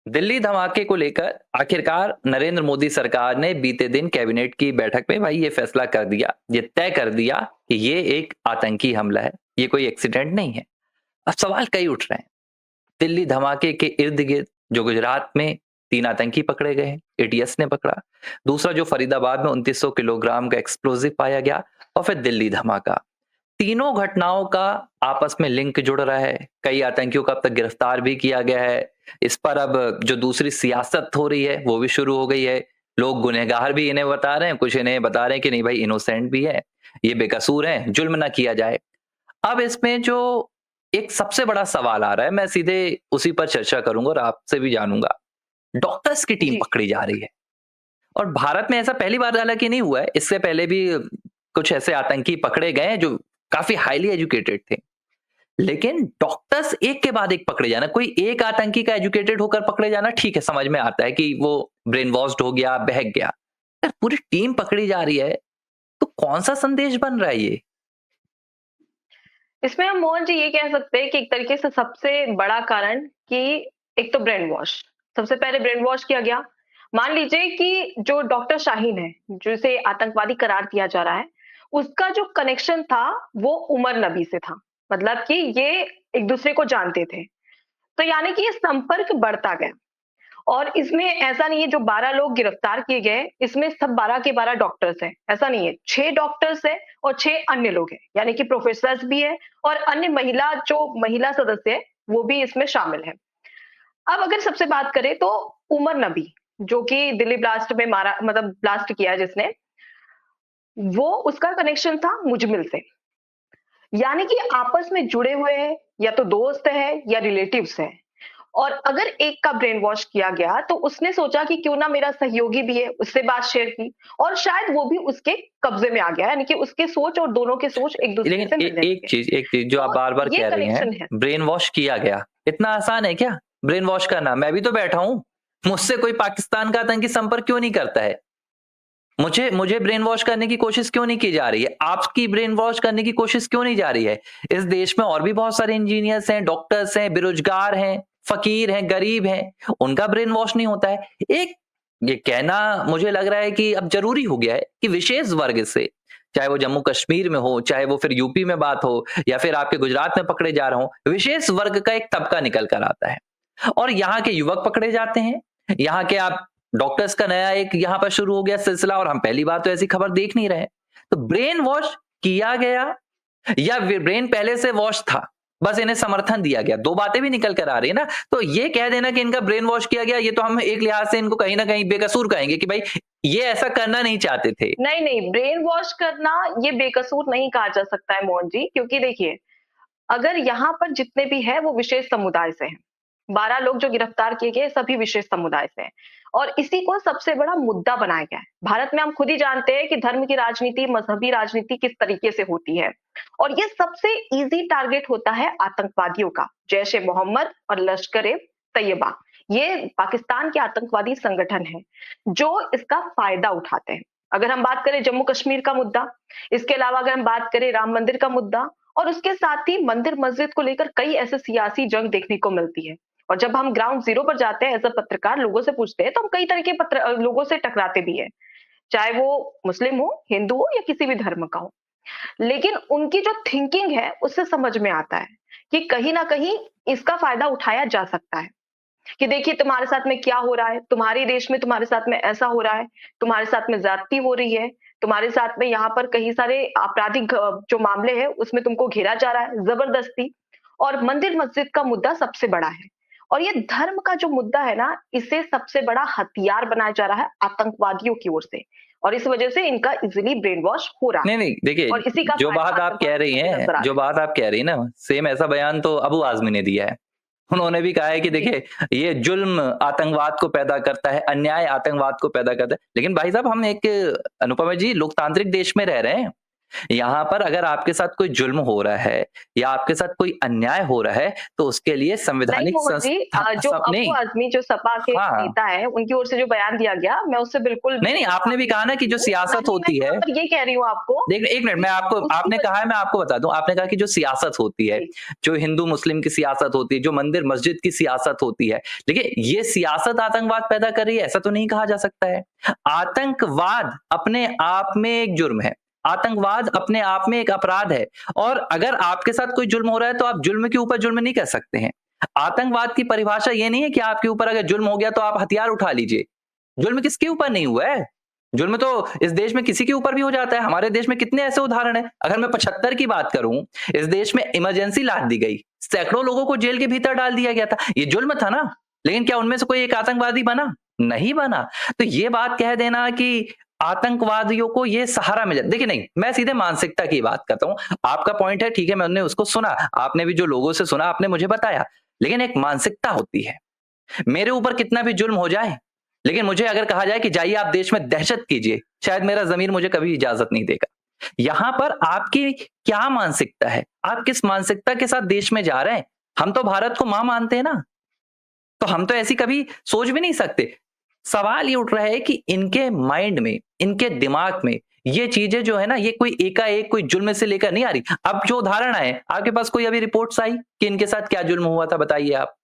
दिल्ली धमाके को लेकर आखिरकार नरेंद्र मोदी सरकार ने बीते दिन कैबिनेट की बैठक में भाई ये फैसला कर दिया, ये तय कर दिया कि ये एक आतंकी हमला है, ये कोई एक्सीडेंट नहीं है। अब सवाल कई उठ रहे हैं। दिल्ली धमाके के इर्द-गिर्द जो गुजरात में 3 आतंकी पकड़े गए हैं, एटीएस ने पकड़ा। दूसरा जो फरीदाबाद में 2900 किलोग्राम का एक्सप्लोसिव पाया गया और फिर दिल्ली धमाका। तीनों घटनाओं का आपस में लिंक जुड़ रहा है। कई आतंकियों को अब तक गिरफ्तार भी किया गया है। इस पर अब जो दूसरी सियासत हो रही है, वो भी शुरू हो गई है। लोग गुनहगार भी इन्हें बता रहे हैं, कुछ इन्हें बता रहे हैं कि नहीं भाई इनोसेंट भी है, ये बेकसूर हैं, जुल्म ना किया जाए। अब इसमें जो एक सबसे बड़ा सवाल आ रहा है, मैं सीधे उसी पर चर्चा करूँगा और आपसे भी जानूँगा। डॉक्टर्स की टीम जी। पकड़ी जा रही है और भारत में ऐसा पहली बार हालाँकि नहीं हुआ है, इससे पहले भी कुछ ऐसे आतंकी पकड़े गए हैं जो काफ़ी हाइली एजुकेटेड थे। लेकिन डॉक्टर्स एक के बाद एक पकड़े जाना, कोई एक आतंकी का एजुकेटेड होकर पकड़े जाना ठीक है, समझ में आता है कि वो ब्रेन वॉश्ड हो गया, बहक गया। यार पूरी टीम पकड़ी जा रही है, तो कौन-सा संदेश बन रहा है ये? इसमें हम मोहन जी ये कह सकते हैं कि एक तरीके से सबसे बड़ा कारण कि एक तो ब्रेन वॉश। सबसे पहले ब्रेन वॉश किया गया। मान लीजिए कि जो डॉक्टर शाहीन है, जिसे आतंकवादी करार दिया जा रहा है, उसका जो कनेक्शन था वो उमर नबी से था। मतलब कि ये एक-दूसरे को जानते थे। तो यानी कि ये संपर्क बढ़ता गया। और इसमें ऐसा नहीं है जो 12 लोग गिरफ्तार किए गए, इसमें सब 12 के 12 डॉक्टर्स हैं, ऐसा नहीं है। 6 डॉक्टर्स हैं और 6 अन्य लोग हैं, यानी कि प्रोफेसर्स भी हैं और अन्य महिला सदस्य हैं, वो भी इसमें शामिल हैं। अब अगर सबसे बात करें तो उमर नबी, जो कि दिल्ली ब्लास्ट में मारा मतलब ब्लास्ट किया जिसने, वो उसका कनेक्शन था मुजमिल से। यानी कि आपस में जुड़े हुए हैं, या तो दोस्त हैं या रिलेटिव्स हैं। और अगर एक का ब्रेन वॉश किया गया तो उसने सोचा कि क्यों ना मेरा सहयोगी भी है, उससे बात शेयर की और शायद वो भी उसके कब्जे में आ गया, यानी कि उसके सोच और दोनों के सोच एक दूसरे लेकिन से मिलने एक लगे। चीज़ जो आप तो बार-बार ये कह रही हैं, कनेक्शन है। ब्रेन वॉश किया गया। इतना आसान है क्या ब्रेन वॉश करना? मैं भी तो बैठा हूँ। मुझसे कोई पाकिस्तान का आतंकी संपर्क क्यों नहीं करता है? मुझे मुझे ब्रेन वॉश करने की कोशिश क्यों नहीं की जा रही है? आपकी ब्रेन वॉश करने की कोशिश क्यों नहीं जा रही है? इस देश में और भी बहुत सारे इंजीनियर्स हैं, डॉक्टर्स हैं, बेरोज़गार हैं, फ़कीर हैं, गरीब हैं, उनका ब्रेन वॉश नहीं होता है। एक ये कहना मुझे लग रहा है कि अब ज़रूरी हो गया है कि विशेष वर्ग से, चाहे वो जम्मू-कश्मीर में हो, चाहे वो फिर यूपी में बात हो या फिर आपके गुजरात में पकड़े जा रहे हों, विशेष वर्ग का एक तबका निकल कर आता है। और यहाँ के युवक पकड़े जाते हैं, यहाँ के आप डॉक्टर्स का नया एक यहाँ पर शुरू हो गया सिलसिला और हम पहली बार तो ऐसी खबर देख नहीं रहे। तो ब्रेन वॉश किया गया या ब्रेन पहले से वॉश था, बस इन्हें समर्थन दिया गया। 2 बातें भी निकल कर आ रही है ना, तो ये कह देना कि इनका ब्रेन वॉश किया गया, ये तो हम एक लिहाज से इनको कहीं न कहीं बेकसूर कहेंगे कि भाई ये ऐसा करना नहीं चाहते थे। नहीं, नहीं, ब्रेन वॉश करना ये बेकसूर नहीं कहा जा सकता है मोहन जी, क्योंकि देखिए, अगर यहाँ पर जितने भी हैं वो विशेष समुदाय से हैं। 12 लोग जो गिरफ्तार किए गए सभी विशेष समुदाय से हैं और इसी को सबसे बड़ा मुद्दा बनाया गया है। भारत में हम खुद ही जानते हैं कि धर्म की राजनीति, मजहबी राजनीति किस तरीके से होती है और ये सबसे ईज़ी टारगेट होता है आतंकवादियों का। जैश-ए-मोहम्मद और लश्कर-ए-तैयबा, ये पाकिस्तान के आतंकवादी संगठन हैं, जो इसका फ़ायदा उठाते हैं। अगर हम बात करें जम्मू-कश्मीर का मुद्दा, इसके अलावा अगर हम बात करें राम मंदिर का मुद्दा और उसके साथ ही मंदिर-मस्जिद को लेकर कई ऐसे सियासी जंग देखने को मिलती है। और जब हम ग्राउंड ज़ीरो पर जाते हैं एज़ अ पत्रकार लोगों से पूछते हैं, तो हम कई तरह के लोगों से टकराते भी हैं। चाहे वो मुस्लिम हो, हिंदू हो या किसी भी धर्म का हो। लेकिन उनकी जो थिंकिंग है, उससे समझ में आता है कि कहीं न कहीं इसका फ़ायदा उठाया जा सकता है। कि देखिए तुम्हारे साथ में क्या हो रहा है, तुम्हारे देश में तुम्हारे साथ में ऐसा हो रहा है, तुम्हारे साथ में ज़्यादती हो रही है, तुम्हारे साथ में यहाँ पर कई सारे आपराधिक जो मामले हैं उसमें तुमको घेरा जा रहा है, ज़बरदस्ती। और मंदिर-मस्जिद का मुद्दा सबसे बड़ा है। और ये धर्म का जो मुद्दा है ना, इसे सबसे बड़ा हथियार बनाया जा रहा है आतंकवादियों की ओर से। और इस वजह से इनका इज़िली ब्रेन वॉश हो रहा नहीं, है। नहीं, देखिए और इसी का जो फ़ायदा बात आप कह रही आतंकवादियों को भी हैं नज़र आ जो रहा है। बात आप कह रही हैं ना, सेम ऐसा बयान तो अबू आज़मी ने दिया है। उन्होंने भी कहा है कि जी। देखिए, ये जुल्म आतंकवाद को पैदा करता है, अन्याय आतंकवाद को पैदा करता है। लेकिन भाई साहब हम एक अनुपमा जी लोकतांत्रिक देश में रह रहे हैं। यहाँ पर अगर आपके साथ कोई जुल्म हो रहा है या आपके साथ कोई अन्याय हो रहा है, तो उसके लिए नहीं संवैधानिक मोहन जी, संस्था जो सब अब्बू नहीं। आज़मी जो सपा के हाँ। नेता हैं, उनकी ओर से जो बयान दिया गया, मैं उससे बिल्कुल भी नहीं, नहीं, आपने भी मुखातिब कहा ना कि नहीं जो हूँ। सियासत नहीं, मैं होती यहाँ है, पर ये कह रही हूँ आपको देख 1 मिनट, मैं कि आपको, उसकी आपने कहा है, मैं आपको बता दूँ, आपने कहा कि जो सियासत होती है, जी, जो हिंदू-मुस्लिम की सियासत होती है, जो मंदिर-मस्जिद की सियासत होती है, देखिए ये सियासत आतंकवाद पैदा कर रही है, ऐसा तो नहीं कहा जा सकता है। आतंकवाद अपने आप में एक जुर्म है, आतंकवाद अपने आप में एक अपराध है, और अगर आपके साथ कोई जुल्म हो रहा है, तो आप जुल्म के ऊपर जुल्म नहीं कर सकते हैं। आतंकवाद की परिभाषा ये नहीं है कि आपके ऊपर अगर जुल्म हो गया, तो आप हथियार उठा लीजिए। जुल्म किसके ऊपर नहीं हुआ है? जुल्म तो इस देश में किसी के ऊपर भी हो जाता है। हमारे देश में कितने ऐसे उदाहरण हैं। अगर मैं 75 की बात करूं, इस देश में इमरजेंसी लाद दी गई, सैकड़ों लोगों को जेल के भीतर डाल दिया गया था। ये जुल्म था ना। लेकिन क्या उनमें से कोई एक आतंकवादी बना? नहीं बना। तो ये बात कह देना कि आतंकवादियों को ये सहारा मिला, देखिए नहीं, मैं सीधे मानसिकता की बात करता हूं। आपका पॉइंट है, ठीक है, मैंने उसको सुना, आपने भी जो लोगों से सुना, आपने मुझे बताया। लेकिन एक मानसिकता होती है। मेरे ऊपर कितना भी जुल्म हो जाए, लेकिन मुझे अगर कहा जाए कि जाइए आप देश में दहशत कीजिए, शायद मेरा ज़मीर मुझे कभी इजाज़त नहीं देगा। यहाँ पर आपकी क्या मानसिकता है? आप किस मानसिकता के साथ देश में जा रहे हैं? हम तो भारत को माँ मानते हैं ना, तो हम तो ऐसी कभी सोच भी नहीं सकते। सवाल ये उठ रहा है कि इनके माइंड में, इनके दिमाग में ये चीज़ें जो है ना, ये कोई एकाएक कोई जुल्म से लेकर नहीं आ रही। अब जो उदाहरण आए, आपके पास कोई अभी रिपोर्ट्स आई कि इनके साथ क्या जुल्म हुआ था, बताइए आप?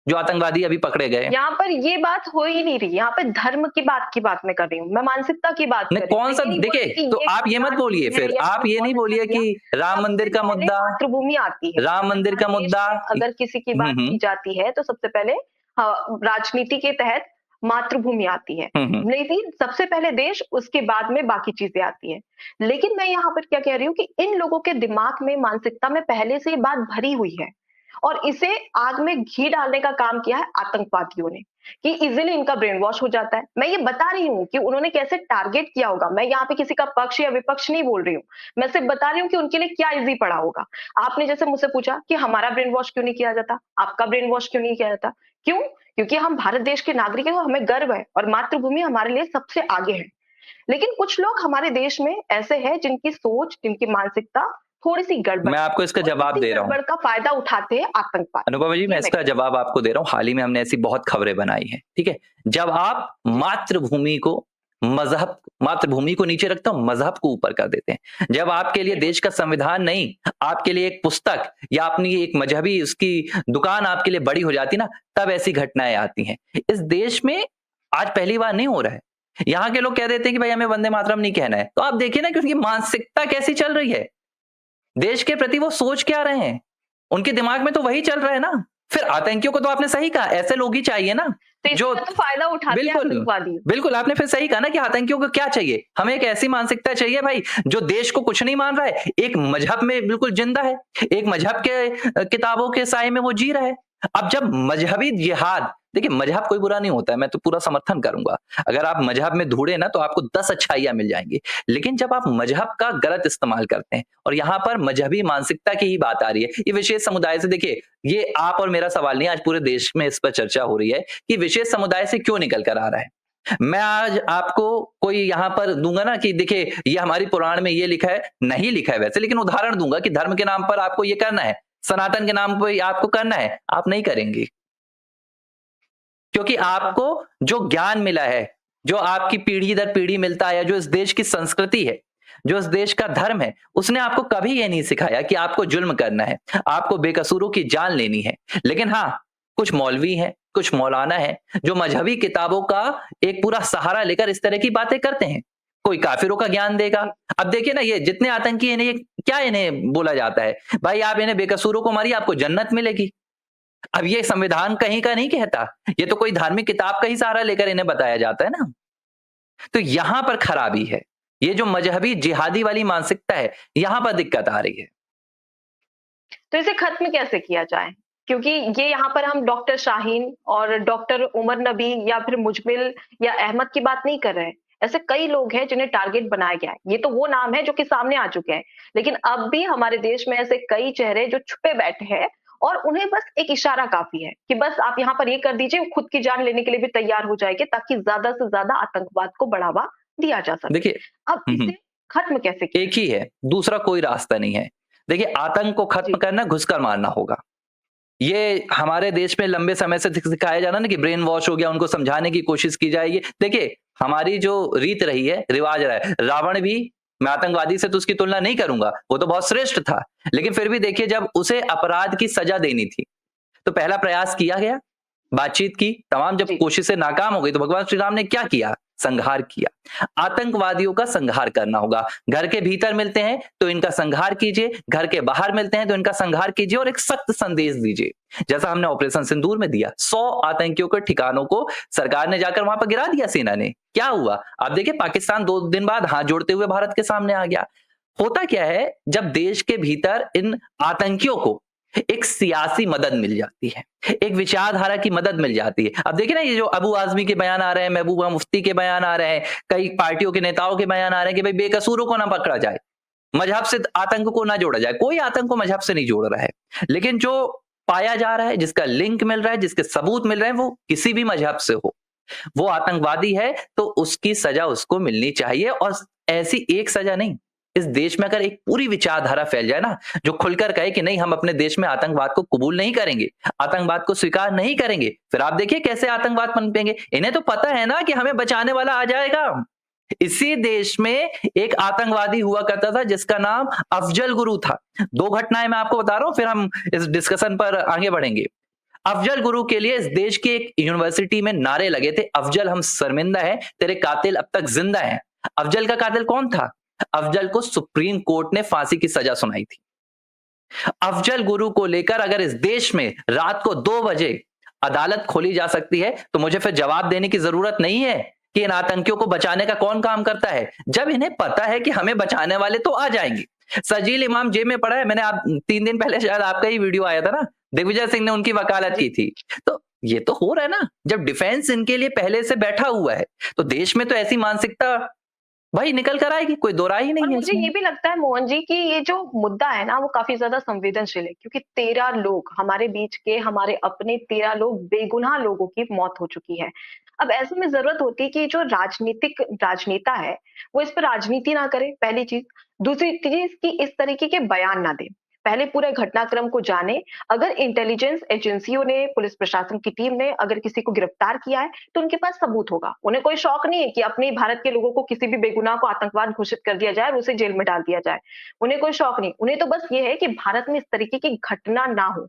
जो आतंकवादी अभी पकड़े गए। यहाँ पर ये बात हो ही नहीं रही, यहाँ पे धर्म की बात मैं कर रही हूँ, मैं मानसिकता की बात नहीं, कर रही हूँ। कौन मैं सा, ये नहीं बोल देखिए, रही कि तो ये आप ये मत कल्याण बोलिए, नहीं है फिर या आप फिर ये नहीं बहुत अच्छा बोलिए किया। कि राम सबसे मंदिर का पहले मुद्दा, मातृभूमि आती है। राम मंदिर का हमारे देश मुद्दा। में अगर किसी की बात की जाती है तो सबसे पहले राजनीति के तहत मातृभूमि आती है। हम्म, हम्म। लेकिन सबसे पहले देश, उसके बाद में बाकी चीजें आती हैं। लेकिन मैं यहाँ पर क्या कह रही हूँ कि इन लोगों के दिमाग में, मानसिकता में पहले से ये बात भरी हुई है, और इसे आग में घी डालने का काम किया है आतंकवादियों ने, कि इजीली इनका ब्रेन वॉश हो जाता है। मैं ये बता रही हूँ कि उन्होंने कैसे टारगेट किया होगा। मैं यहाँ पे किसी का पक्ष या विपक्ष नहीं बोल रही हूँ। मैं सिर्फ बता रही हूँ कि उनके लिए क्या इजी पड़ा होगा। आपने जैसे मुझसे पूछा कि हमारा ब्रेन वॉश क्यों नहीं किया जाता, आपका ब्रेन वॉश क्यों नहीं किया जाता? क्यों? क्योंकि हम भारत देश के नागरिक हैं और हमें गर्व है, और मातृभूमि हमारे लिए सबसे आगे है। लेकिन कुछ लोग हमारे देश में ऐसे हैं जिनकी सोच, जिनकी मानसिकता थोड़ी-सी गड़बड़ मैं है, आपको इसका और जवाब इसी दे रहा हूँ। गड़बड़ का फ़ायदा उठाते हैं आतंकवादी। अनुपमा जी, मैं ये मैं इसका जवाब आपको दे रहा हूँ। हाल ही में हमने ऐसी बहुत खबरें बनाई हैं, ठीक है? जब आप जी, मातृभूमि को, मातृभूमि को नीचे रखते हो, मज़हब को ऊपर कर देते हैं। जब आपके लिए बिल्कुल। देश का संविधान नहीं, आपके लिए एक पुस्तक या अपनी एक मजहबी उसकी दुकान आपके लिए बड़ी हो जाती है ना, तब ऐसी घटनाएँ आती हैं। इस देश में आज पहली बार नहीं हो रहा है। यहाँ के लोग कह देते हैं कि भाई हमें वंदे मातरम नहीं कहना है। तो आप देखिए ना कि उनकी मानसिकता कैसी चल रही है। देश के प्रति वो सोच क्या रहे हैं? उनके दिमाग में तो वही चल रहा है ना। फिर आतंकियों को तो आपने सही कहा, ऐसे लोग ही चाहिए ना, तो इसी जो, का तो फ़ायदा उठाते हैं बिल्कुल, आतंकवादी। बिल्कुल, आपने फिर सही कहा ना कि आतंकियों को क्या चाहिए? हमें एक ऐसी मानसिकता चाहिए भाई, जो देश को कुछ नहीं मान रहा है, एक मजहब में बिल्कुल जिंदा है, एक मजहब के किताबों के साए में वो जी रहा है। अब जब मजहबी जिहाद, देखिए मजहब कोई बुरा नहीं होता है, मैं तो पूरा समर्थन करूँगा। अगर आप मजहब में ढूँढे ना, तो आपको 10 अच्छाइयाँ मिल जाएँगी। लेकिन जब आप मजहब का गलत इस्तेमाल करते हैं, और यहाँ पर मजहबी मानसिकता की ही बात आ रही है, ये विशेष समुदाय से, देखिए, ये आप और मेरा सवाल नहीं है, आज पूरे देश में इस पर चर्चा हो रही है कि विशेष समुदाय से क्यों निकल कर आ रहा है। मैं आज आपको कोई यहाँ पर दूँगा ना कि देखिए ये हमारी पुराण में ये लिखा है, नहीं लिखा है वैसे, लेकिन उदाहरण दूँगा कि धर्म के नाम पर आपको ये करना है, सनातन के नाम पे आपको करना है, आप नहीं करेंगे। क्योंकि आपको जो ज्ञान मिला है, जो आपकी पीढ़ी दर पीढ़ी मिलता है, जो इस देश की संस्कृति है, जो इस देश का धर्म है, उसने आपको कभी ये नहीं सिखाया कि आपको जुल्म करना है, आपको बेकसूरों की जान लेनी है। लेकिन हाँ, कुछ मौलवी हैं, कुछ मौलाना हैं, जो मजहबी किताबों का एक पूरा सहारा लेकर इस तरह की बातें करते हैं। कोई काफिरों का ज्ञान देगा। जी, अब देखिए ना, ये जितने आतंकी हैं, इन्हें क्या इन्हें बोला जाता है? भाई आप इन्हें बेकसूरों को मारिए, आपको जन्नत मिलेगी। अब ये संविधान कहीं का नहीं कहता, ये तो कोई धार्मिक किताब का ही सहारा लेकर इन्हें बताया जाता है ना। तो यहां पर खराबी है, ये जो मजहबी जिहादी वाली मानसिकता है, यहां पर दिक्कत आ रही है। तो इसे खत्म कैसे किया जाए? क्योंकि ये यहाँ पर हम डॉक्टर शाहीन और डॉक्टर उमर नबी या फिर मुजमिल या अहमद की बात नहीं कर रहे हैं। ऐसे कई लोग हैं जिन्हें टारगेट बनाया गया है। ये तो वो नाम है जो कि सामने आ चुके हैं। लेकिन अब भी हमारे देश में ऐसे कई चेहरे जो छुपे बैठे हैं, और उन्हें बस एक इशारा काफ़ी है कि बस आप यहाँ पर ये कर दीजिए, वो खुद की जान लेने के लिए भी तैयार हो जाएँगे, ताकि ज़्यादा से ज़्यादा आतंकवाद को बढ़ावा दिया जा सके। देखिए। अब हम्म, इसे खत्म कैसे किया? एक ही है, दूसरा कोई रास्ता नहीं है। देखिए, आतंक को खत्म जी, करना घुसकर मारना होगा। ये हमारे देश में लंबे समय से सिखाया जा रहा है ना कि ब्रेन वॉश हो गया, उनको समझाने की कोशिश की जाएगी। देखिए, हमारी जो रीत रही है, रिवाज रहा है, रावण भी, मैं आतंकवादी से तो उसकी तुलना नहीं करूँगा, वो तो बहुत श्रेष्ठ था। लेकिन फिर भी देखिए, जब उसे अपराध की सज़ा देनी थी, तो पहला प्रयास किया गया, बातचीत की, तमाम जब जी, कोशिशें नाकाम हो गई तो भगवान श्री राम ने क्या किया? संहार किया। आतंकवादियों का संहार करना होगा। घर के भीतर मिलते हैं तो इनका संहार कीजिए, घर के बाहर मिलते हैं तो इनका संहार कीजिए और एक सख्त संदेश दीजिए। जैसा हमने ऑपरेशन सिंदूर में दिया, 100 आतंकियों के ठिकानों को सरकार ने जाकर वहां पर गिरा दिया सेना ने। क्या हुआ? आप देखिए, पाकिस्तान 2 दिन बाद हाथ जोड़ते हुए भारत के सामने आ गया। होता क्या है, जब देश के भीतर इन आतंकियों को एक सियासी मदद मिल जाती है, एक विचारधारा की मदद मिल जाती है। अब देखिए ना, ये जो अबू आजमी के बयान आ रहे हैं, महबूबा मुफ्ती के बयान आ रहे हैं, कई पार्टियों के नेताओं के बयान आ रहे हैं कि भाई बेकसूरों को ना पकड़ा जाए, मजहब से आतंक को ना जोड़ा जाए। कोई आतंक को मजहब से नहीं जोड़ रहा है। लेकिन जो पाया जा रहा है, जिसका लिंक मिल रहा है, जिसके सबूत मिल रहे हैं, वो किसी भी मजहब से हो, वो आतंकवादी है, तो उसकी सजा उसको मिलनी चाहिए। और ऐसी एक सजा नहीं, इस देश में अगर एक पूरी विचारधारा फैल जाए ना, जो खुलकर कहे कि नहीं, हम अपने देश में आतंकवाद को कबूल नहीं करेंगे, आतंकवाद को स्वीकार नहीं करेंगे, फिर आप देखिए कैसे आतंकवाद पनपेंगे। इन्हें तो पता है ना कि हमें बचाने वाला आ जाएगा। इसी देश में एक आतंकवादी हुआ करता था जिसका नाम अफजल गुरु था। 2 घटनाएं मैं आपको बता रहा हूं, फिर हम इस डिस्कशन पर आगे बढ़ेंगे। अफजल गुरु के लिए इस देश की एक यूनिवर्सिटी में नारे लगे थे, अफजल हम शर्मिंदा हैं, तेरे कातिल अब तक जिंदा हैं। अफजल का कातिल कौन था? अफजल को सुप्रीम कोर्ट ने फांसी की सजा सुनाई थी। अफजल गुरु को लेकर अगर इस देश में रात को 2 बजे अदालत खोली जा सकती है, तो मुझे फिर जवाब देने की जरूरत नहीं है कि इन आतंकियों को बचाने का कौन काम करता है। जब इन्हें पता है कि हमें बचाने वाले तो आ जाएंगे। सजील इमाम जेल में पड़ा है, मैंने आप 3 दिन पहले शायद आपका ही वीडियो आया था ना, दिग्विजय सिंह ने उनकी वकालत जी। की थी। तो ये तो हो रहा है ना, जब डिफेंस इनके लिए पहले से बैठा हुआ है, तो देश में तो ऐसी मानसिकता भाई निकल कर आएगी, कोई दो राय ही और नहीं है मुझे इसमें। ये भी लगता है मोहन जी कि ये जो मुद्दा है ना वो काफ़ी ज़्यादा संवेदनशील है क्योंकि 13 लोग हमारे बीच के हमारे अपने 13 लोग बेगुनाह लोगों की मौत हो चुकी है। अब ऐसे में ज़रूरत होती है कि जो राजनीतिक राजनेता है, वो इस पे राजनीति ना करे पहली चीज़। दूसरी चीज़ कि इस तरीके के बयान ना दें। पहले पूरे घटनाक्रम को जानें, अगर इंटेलिजेंस एजेंसियों ने, पुलिस प्रशासन की टीम ने अगर किसी को गिरफ्तार किया है, तो उनके पास सबूत होगा। उन्हें कोई शौक नहीं है कि अपने भारत के लोगों को किसी भी बेगुनाह को आतंकवाद घोषित कर दिया जाए और उसे जेल में डाल दिया जाए। उन्हें कोई शौक नहीं, उन्हें तो बस ये है कि भारत में इस तरीके की घटना ना हो।